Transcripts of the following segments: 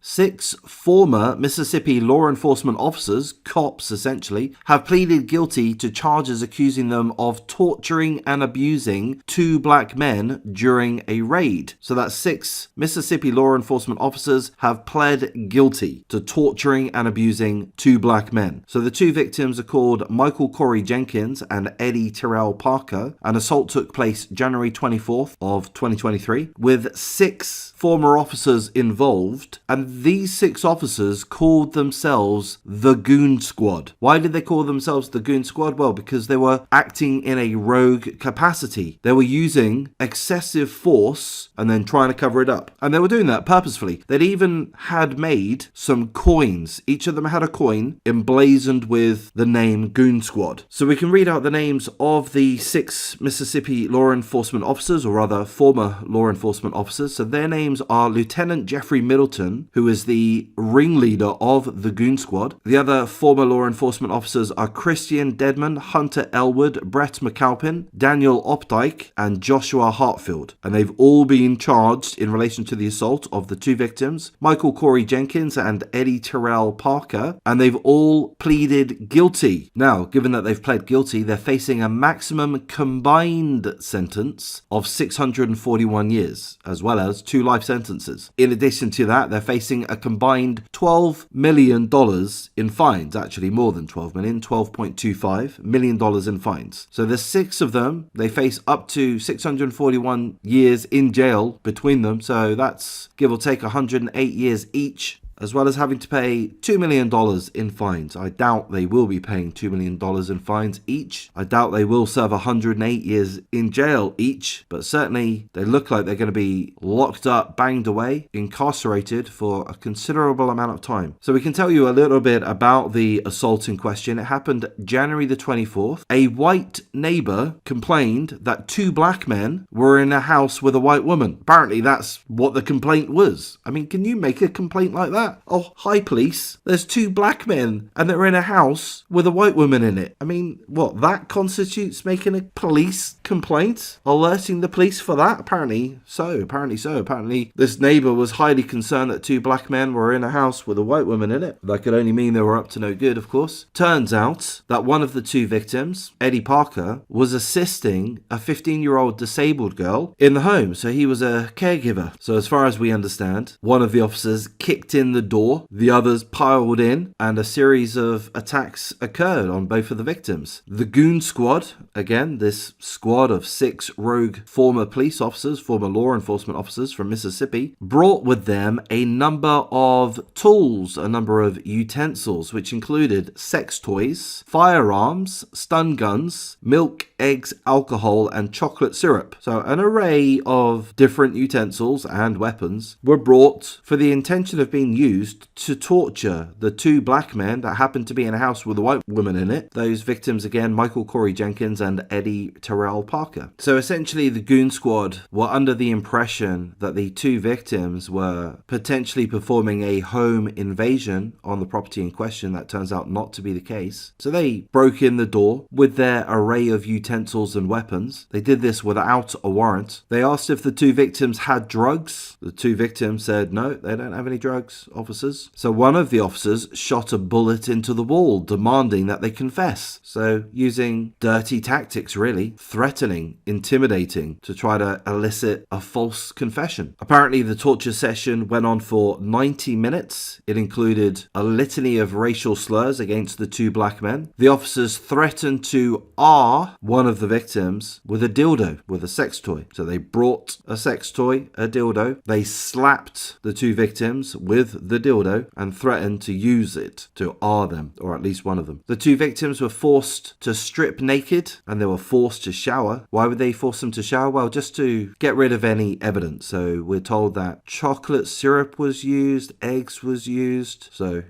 6 former Mississippi law enforcement officers, cops essentially, have pleaded guilty to charges accusing them of torturing and abusing 2 black men during a raid. So that's 6 Mississippi law enforcement officers have pled guilty to torturing and abusing 2 black men. So the 2 victims are called Michael Corey Jenkins and Eddie Terrell Parker. An assault took place January 24th of 2023 with 6 former officers involved, and these 6 officers called themselves the Goon Squad. Why did they call themselves the Goon Squad? Well, because they were acting in a rogue capacity. They were using excessive force and then trying to cover it up. And they were doing that purposefully. They'd even had made some coins. Each of them had a coin emblazoned with the name Goon Squad. So we can read out the names of the 6 Mississippi law enforcement officers, or rather former law enforcement officers. So their names are Lieutenant Jeffrey Middleton, who is the ringleader of the Goon Squad. The other former law enforcement officers are Christian Dedman, Hunter Elwood, Brett McAlpin, Daniel Opdyke, and Joshua Hartfield. And they've all been charged in relation to the assault of the 2 victims, Michael Corey Jenkins and Eddie Terrell Parker, and they've all pleaded guilty. Now, given that they've pled guilty, they're facing a maximum combined sentence of 641 years, as well as 2 life sentences. In addition to that, they're facing a combined $12 million in fines. Actually, more than 12 million, $12.25 million in fines. So there's 6 of them. They face up to 641 years in jail between them. So that's give or take 108 years each, as well as having to pay $2 million in fines. I doubt they will be paying $2 million in fines each. I doubt they will serve 108 years in jail each, but certainly they look like they're going to be locked up, banged away, incarcerated for a considerable amount of time. So we can tell you a little bit about the assault in question. It happened January the 24th. A white neighbor complained that 2 black men were in a house with a white woman. Apparently that's what the complaint was. I mean, can you make a complaint like that? Oh, hi police, there's 2 black men and they're in a house with a white woman in it. I mean, what, that constitutes making a police complaint? Alerting the police for that? Apparently so. Apparently this neighbor was highly concerned that 2 black men were in a house with a white woman in it. That could only mean they were up to no good, of course. Turns out that one of the 2 victims, Eddie Parker, was assisting a 15-year-old disabled girl in the home. So he was a caregiver. So as far as we understand, one of the officers kicked in the door, the others piled in, and a series of attacks occurred on both of the victims. The Goon Squad, again, this squad of 6 rogue former police officers, former law enforcement officers from Mississippi, brought with them a number of tools, a number of utensils, which included sex toys, firearms, stun guns, milk, eggs, alcohol, and chocolate syrup. So an array of different utensils and weapons were brought for the intention of being used to torture the 2 black men that happened to be in a house with a white woman in it. Those victims, again, Michael Corey Jenkins and Eddie Terrell Parker. So essentially the Goon Squad were under the impression that the 2 victims were potentially performing a home invasion on the property in question. That turns out not to be the case. So they broke in the door with their array of utensils and weapons. They did this without a warrant. They asked if the 2 victims had drugs. The 2 victims said no, they don't have any drugs, officers. So one of the officers shot a bullet into the wall, demanding that they confess. So using dirty tactics, really, threatening, intimidating, to try to elicit a false confession. Apparently the torture session went on for 90 minutes. It included a litany of racial slurs against the 2 black men. The officers threatened to R one of the victims with a dildo, with a sex toy. So they brought a sex toy, a dildo. They slapped the 2 victims with the dildo and threatened to use it to R them, or at least one of them. The 2 victims were forced to strip naked and they were forced to shower. Why would they force them to shower? Well, just to get rid of any evidence. So we're told that chocolate syrup was used, eggs was used. So,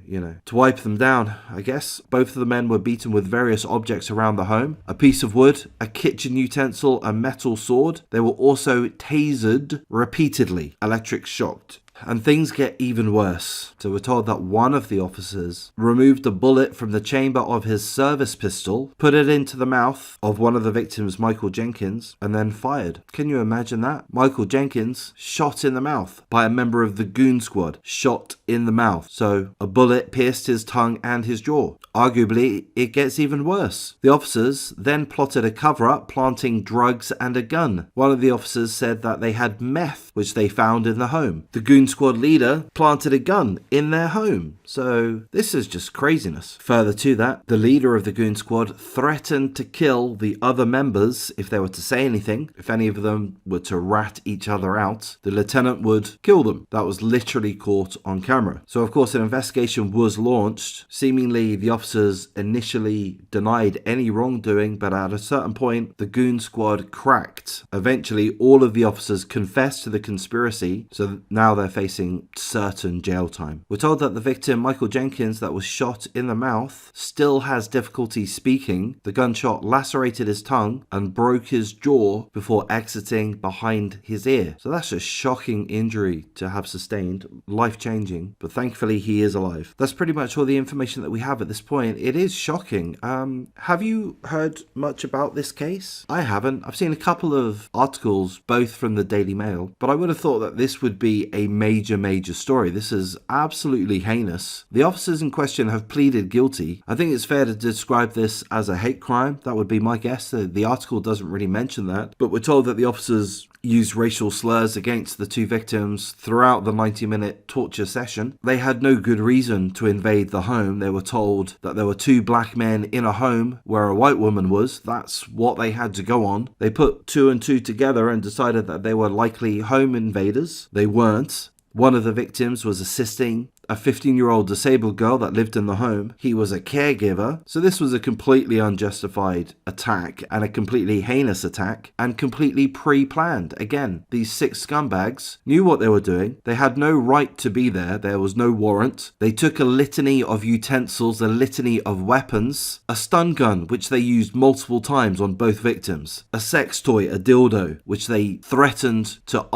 to wipe them down, I guess. Both of the men were beaten with various objects around the home. A piece of wood, a kitchen utensil, a metal sword. They were also tasered repeatedly, electric shocked. And things get even worse. So we're told that one of the officers removed a bullet from the chamber of his service pistol, put it into the mouth of one of the victims, Michael Jenkins, and then fired. Can you imagine that? Michael Jenkins shot in the mouth by a member of the Goon squad. Shot in the mouth. So a bullet pierced his tongue and his jaw. Arguably, it gets even worse. The officers then plotted a cover-up, planting drugs and a gun. One of the officers said that they had meth, which they found in the home. The Goon squad leader planted a gun in their home. So this is just craziness. Further to that, the leader of the Goon squad threatened to kill the other members if they were to say anything. If any of them were to rat each other out, the lieutenant would kill them. That was literally caught on camera. So of course an investigation was launched. Seemingly the officers initially denied any wrongdoing, but at a certain point the Goon squad cracked. Eventually all of the officers confessed to the conspiracy, so now they're facing certain jail time. We're told that the victim, Michael Jenkins, that was shot in the mouth, still has difficulty speaking. The gunshot lacerated his tongue and broke his jaw before exiting behind his ear. So that's a shocking injury to have sustained, life-changing, but thankfully he is alive. That's pretty much all the information that we have at this point. It is shocking. Have you heard much about this case? I haven't. I've seen a couple of articles, both from the Daily Mail, but I would have thought that this would be a major story. This is absolutely heinous. The officers in question have pleaded guilty. I think it's fair to describe this as a hate crime. That would be my guess. The article doesn't really mention that, but we're told that the officers used racial slurs against the two victims throughout the 90-minute torture session. They had no good reason to invade the home. They were told that there were two black men in a home where a white woman was. That's what they had to go on. They put two and two together and decided that they were likely home invaders. They weren't. One of the victims was assisting a 15-year-old disabled girl that lived in the home. He was a caregiver. So this was a completely unjustified attack and a completely heinous attack and completely pre-planned. Again, these six scumbags knew what they were doing. They had no right to be there. There was no warrant. They took a litany of utensils, a litany of weapons, a stun gun, which they used multiple times on both victims, a sex toy, a dildo, which they threatened to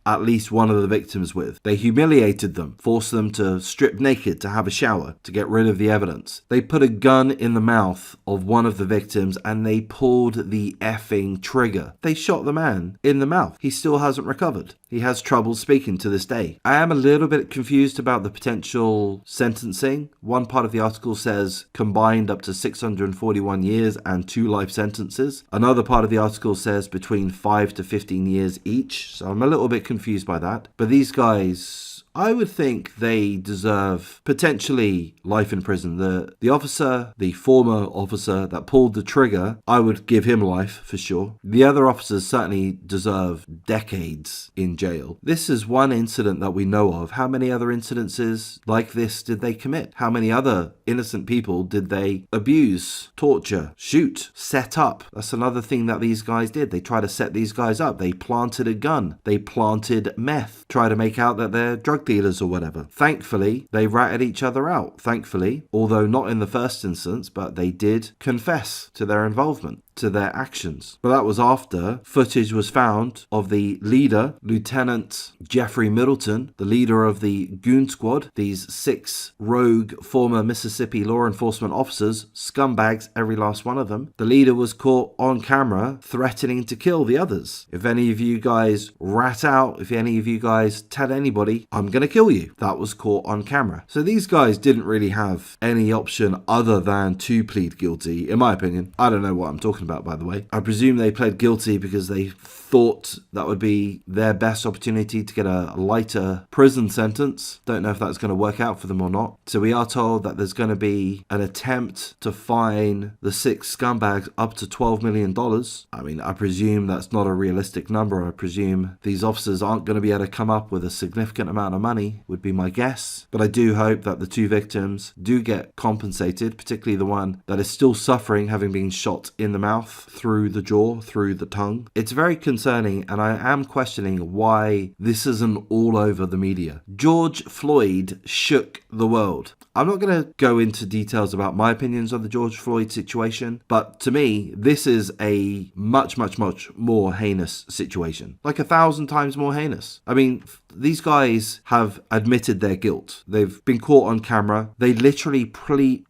at least one of the victims with. They humiliated them, forced them to strip naked to have a shower to get rid of the evidence. They put a gun in the mouth of one of the victims and they pulled the effing trigger. They shot the man in the mouth. He still hasn't recovered. He has trouble speaking to this day. I am a little bit confused about the potential sentencing. One part of the article says combined up to 641 years and 2 life sentences. Another part of the article says between 5 to 15 years each. So I'm a little bit confused by that. But these guys, I would think they deserve potentially life in prison. The officer, the former officer that pulled the trigger, I would give him life for sure. The other officers certainly deserve decades in jail. This is one incident that we know of. How many other incidences like this did they commit? How many other innocent people did they abuse, torture, shoot, set up? That's another thing that these guys did. They tried to set these guys up. They planted a gun. They planted meth. Try to make out that they're drug dealers or whatever. Thankfully, they ratted each other out. Thankfully, although not in the first instance, but they did confess to their involvement, to their actions. But that was after footage was found of the leader, Lieutenant Jeffrey Middleton, the leader of the Goon squad, these 6 rogue former Mississippi law enforcement officers, scumbags, every last one of them. The leader was caught on camera threatening to kill the others. If any of you guys rat out, if any of you guys tell anybody, I'm going to kill you. That was caught on camera. So these guys didn't really have any option other than to plead guilty, in my opinion. I don't know what I'm talking about, by the way. I presume they pled guilty because they thought that would be their best opportunity to get a lighter prison sentence. Don't know if that's going to work out for them or not. So we are told that there's going to be an attempt to fine the 6 scumbags up to $12 million. I mean, I presume that's not a realistic number. I presume these officers aren't going to be able to come up with a significant amount of money, would be my guess. But I do hope that the 2 victims do get compensated, particularly the one that is still suffering, having been shot in the mouth, through the jaw, through the tongue. It's very concerning, and I am questioning why this isn't all over the media. George Floyd shook the world. I'm not going to go into details about my opinions on the George Floyd situation, but to me, this is a much more heinous situation. Like 1,000 times more heinous. I mean, these guys have admitted their guilt. They've been caught on camera. They literally pre-planned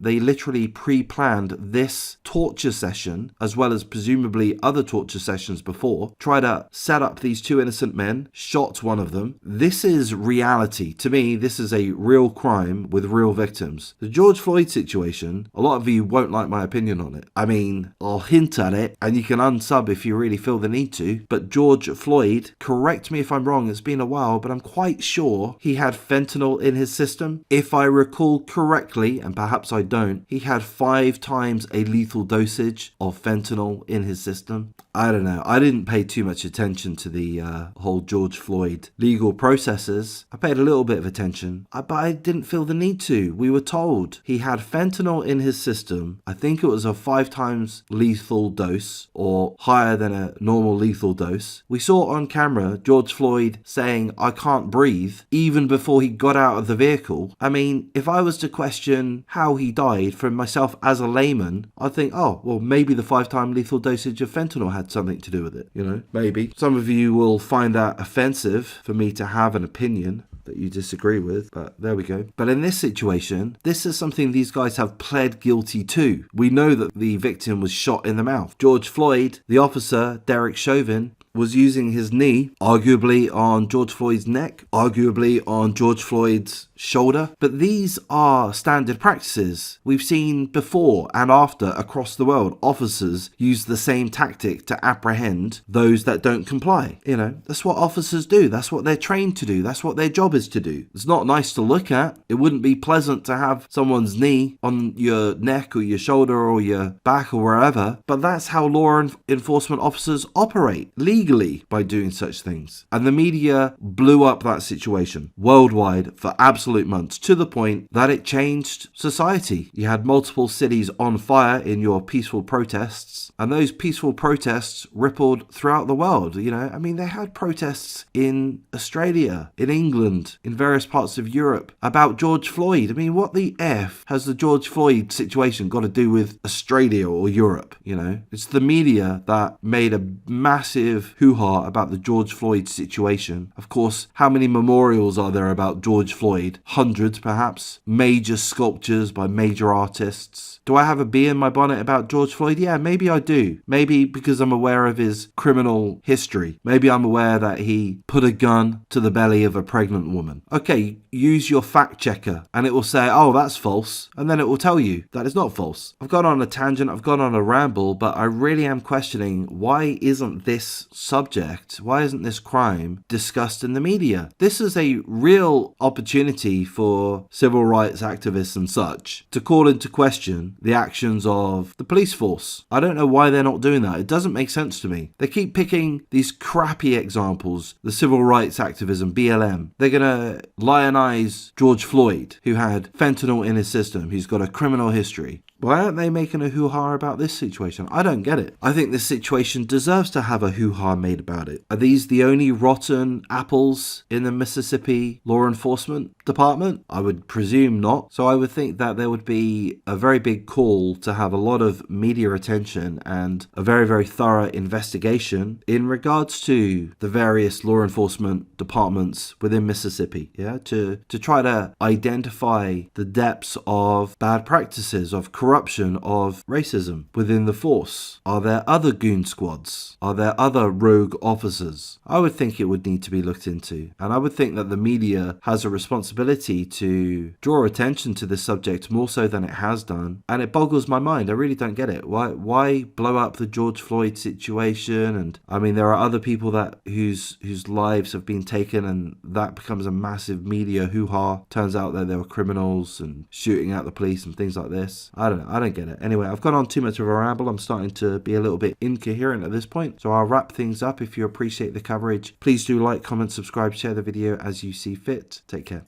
this torture session, as well as presumably other torture sessions before, try to set up these two innocent men, shot one of them. This is reality. To me, this is a real crime with real victims. The George Floyd situation, a lot of you won't like my opinion on it. I mean, I'll hint at it, and you can unsub if you really feel the need to, but George Floyd, correct me if I'm wrong, it's been a while, but I'm quite sure he had fentanyl in his system. If I recall correctly, and perhaps I don't, he had 5 times a lethal dosage of fentanyl in his system. I don't know. I didn't pay too much attention to the whole George Floyd legal processes. I paid a little bit of attention, but I didn't feel the need to. We were told he had fentanyl in his system. I think it was a 5 times lethal dose, or higher than a normal lethal dose. We saw on camera George Floyd saying, "I can't breathe," even before he got out of the vehicle. I mean, if I was to question how he died from myself as a layman, I'd think, oh, well, maybe the 5-time lethal dosage of fentanyl had something to do with it. You know, maybe. Some of you will find that offensive for me to have an opinion that you disagree with, but there we go. But in this situation, this is something these guys have pled guilty to. We know that the victim was shot in the mouth. George Floyd, the officer, Derek Chauvin, was using his knee, arguably on George Floyd's neck, arguably on George Floyd's shoulder. But these are standard practices. We've seen before and after across the world, officers use the same tactic to apprehend those that don't comply. You know, that's what officers do. That's what they're trained to do. That's what their job is to do. It's not nice to look at. It wouldn't be pleasant to have someone's knee on your neck or your shoulder or your back or wherever, but that's how law enforcement officers operate legally by doing such things. And the media blew up that situation worldwide for absolute months, to the point that it changed society. You had multiple cities on fire in your peaceful protests, and those peaceful protests rippled throughout the world. You know, I mean, they had protests in Australia, in England, in various parts of Europe about George Floyd. I mean, what the F has the George Floyd situation got to do with Australia or Europe? You know, it's the media that made a massive hoo-ha about the George Floyd situation. Of course, how many memorials are there about George Floyd? Hundreds, perhaps. Major sculptures by major artists. Do I have a bee in my bonnet about George Floyd? Yeah, maybe I do. Maybe because I'm aware of his criminal history. Maybe I'm aware that he put a gun to the belly of a pregnant woman. Okay, use your fact checker and it will say, oh, that's false. And then it will tell you that it's not false. I've gone on a tangent, I've gone on a ramble, but I really am questioning, why isn't this subject, why isn't this crime discussed in the media? This is a real opportunity for civil rights activists and such to call into question the actions of the police force. I don't know why they're not doing that. It doesn't make sense to me. They keep picking these crappy examples, the civil rights activism, BLM. They're going to lionize George Floyd, who had fentanyl in his system, who's got a criminal history. Why aren't they making a hoo-ha about this situation? I don't get it. I think this situation deserves to have a hoo-ha made about it. Are these the only rotten apples in the Mississippi law enforcement department? I would presume not. So I would think that there would be a very big call to have a lot of media attention and a very, very thorough investigation in regards to the various law enforcement departments within Mississippi, to try to identify the depths of bad practices, of corruption, of racism within the force. Are there other goon squads? Are there other rogue officers? I would think it would need to be looked into, and I would think that the media has a responsibility to draw attention to this subject more so than it has done, and it boggles my mind. I really don't get it. Why blow up the George Floyd situation? And I mean, there are other people that whose lives have been taken, and that becomes a massive media hoo-ha. Turns out that they were criminals and shooting at the police and things like this. I don't get it. Anyway, I've gone on too much of a ramble. I'm starting to be a little bit incoherent at this point, so I'll wrap things up. If you appreciate the coverage, please do like, comment, subscribe, share the video as you see fit. Take care.